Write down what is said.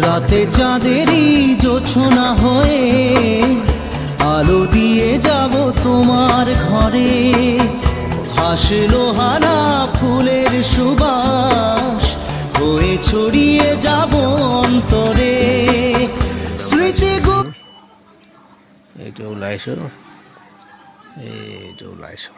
রাতে চাঁদেরই জোছনা হয়ে আলো দিয়ে যাব তোমার ঘরে, হাসলো হানা ফুলের সুবাস হয়ে ছড়িয়ে যাব অন্তরে। স্মৃতি এইটা ওলাইছো, এইটা ওলাইছো।